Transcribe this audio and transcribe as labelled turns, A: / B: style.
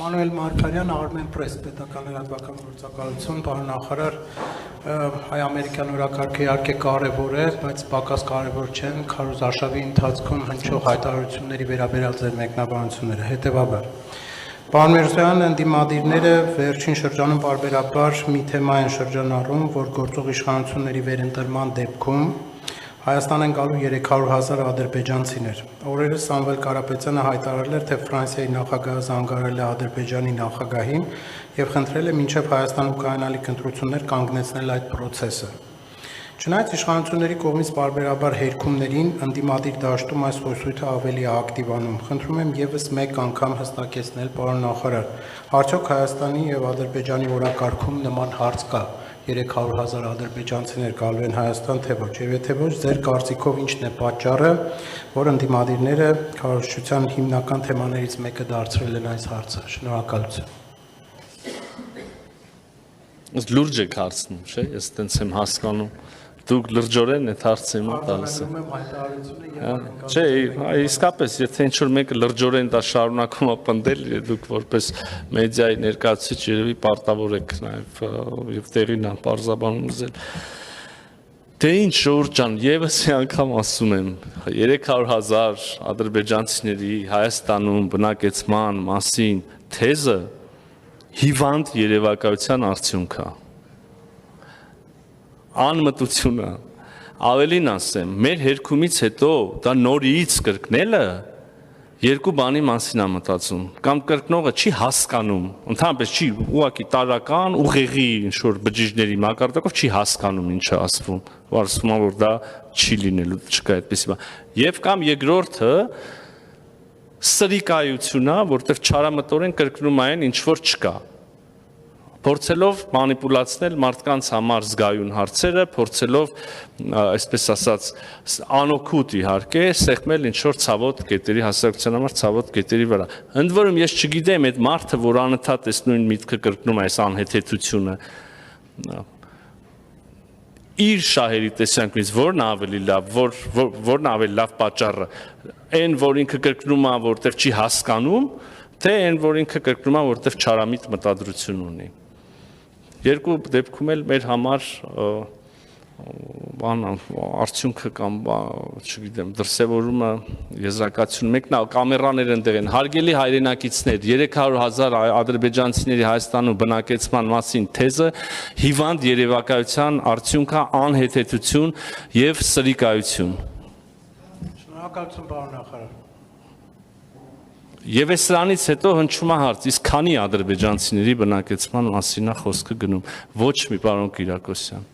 A: Մանուել Մարգարյան, Armen Press, պետական լրատվական գործակալություն, պարոն նախարար, հայ-ամերիկյան օրակարգը իհարկե կարևոր է, բայց պակաս կարևոր չեն քարոզարշավի ընթացքում հնչող հայտարարությունների վերաբերյալ ձեր մեկնաբանությունները, հետևաբար։ Պարոն Միրզոյան, ընդդիմադիրները վերջին շրջանում պարբերաբար մի թեմա են շրջանառում, որ գործող իշխանությունների վերընտրման դեպքում Հայաստան են գալու 300,000 ադրբեջանցիներ։ Օրերս Սամվել Կարապետյանը հայտարարել էր, թե Ֆրանսիայի նախագահը զանգարել է Ադրբեջանի նախագահին եւ խնդրել է մինչեւ Հայաստանում կայանալիք ընտրություններ կանգնեցնել այդ process-ը։ Չնայած իշխանությունների կողմից պարբերաբար հերքումներին ընդդիմադիր դաշտում այս խոսույթը ավելի է ակտիվանում։ Խնդրում եմ եւս մեկ անգամ հստակեցնել, պարոն նախարար, արդյոք Հայաստանի եւ Ադրբեջանի օրակարգում նման հարց կա։ 300,000 ադրբեջանցիներ գալու են Հայաստան, թե ոչ, եւ եթե ոչ, ձեր կարծիքով ինչն է պատճառը, որ ընդդիմադիրները քարոզչության հիմնական թեմաներից մեկը դարձրել են այս հարցը։ Շնորհակալություն։
B: Ըստ լուրջ եք հարցնում, չէ՞, ես տենց եմ հասկանում։ Դուք լրջորեն եք հարցնում տալիս։ Չէ, իսկապես, եթե ինչ-որ մեկը լրջորեն դա շարունակում է պնդել, դուք որպես մեդիայի ներկայացուցիչ երևի պարտավոր եք նաև տեղին պարզաբանում զել։ Դե ինչ Ժողովուրդ ջան, եւս մի անգամ ասում եմ, 300,000 ադրբեջանցիների Հայաստանում բնակեցման մասին թեզը հիվանդ երևակայության արդյունք է։ Անմտությունը, ավելին ասեմ, մեր հերքումից հետո դա նորից կրկնելը երկու բանի մասին է մտածում, կամ կրկնողը չի հասկանում, ընդհանրապես չի ուղղակի տարական ուղեղի ինչ-որ բջիջների մակարդակով չի հասկանում ինչ է ասվում, ասում է, որ դա չի լինելու, չկա այդպիսի բան, եւ կամ երկրորդը սրիկայությունն է, որտեղ չարամտորեն կրկնում այն ինչ որ չկա, փորձելով մանիպուլացնել մարդկանց համար զգայուն հարցերը, փորձելով, այսպես ասած, անօգուտ իհարկե, սեղմել ինչ-որ ցավոտ կետերի հասարակության համար ցավոտ կետերի վրա։ Ընդ որում ես չգիտեմ այդ մարդը, որ անընդհատ այս նույն միտքը կրկնում է այս անհեթեթությունը, իր շահերի տեսանկյունից որն ավելի լավ, որն ավելի լավ պատճառը, այն, որ ինքը կրկնում է, որտեղ չի հասկանում, թե այն, որ ինքը կրկնում է, որտեղ չարամիտ մտադրություն ունի։ Երկու դեպքում էլ մեր համար արդյունքը կամ, չգիտեմ, դրսևորումը եզրակացություն մեկն է, կամերաներ ընդեղ են, հարգելի հայրենակիցներ, 300,000 ադրբեջանցիների Հայաստանում բնակեցման մասին թեզը հիվանդ երևակայության արդյունք է, անհեթեթություն եւ սրիկայություն։
A: Շնորհակալություն, պարոն նախարար։
B: Եվ այս սրանից հետո հնչում է հարց, իսկ քանի ադրբեջանցիների բնակեցման մասին է խոսքը գնում, ոչ մի պարոն Կիրակոսյան։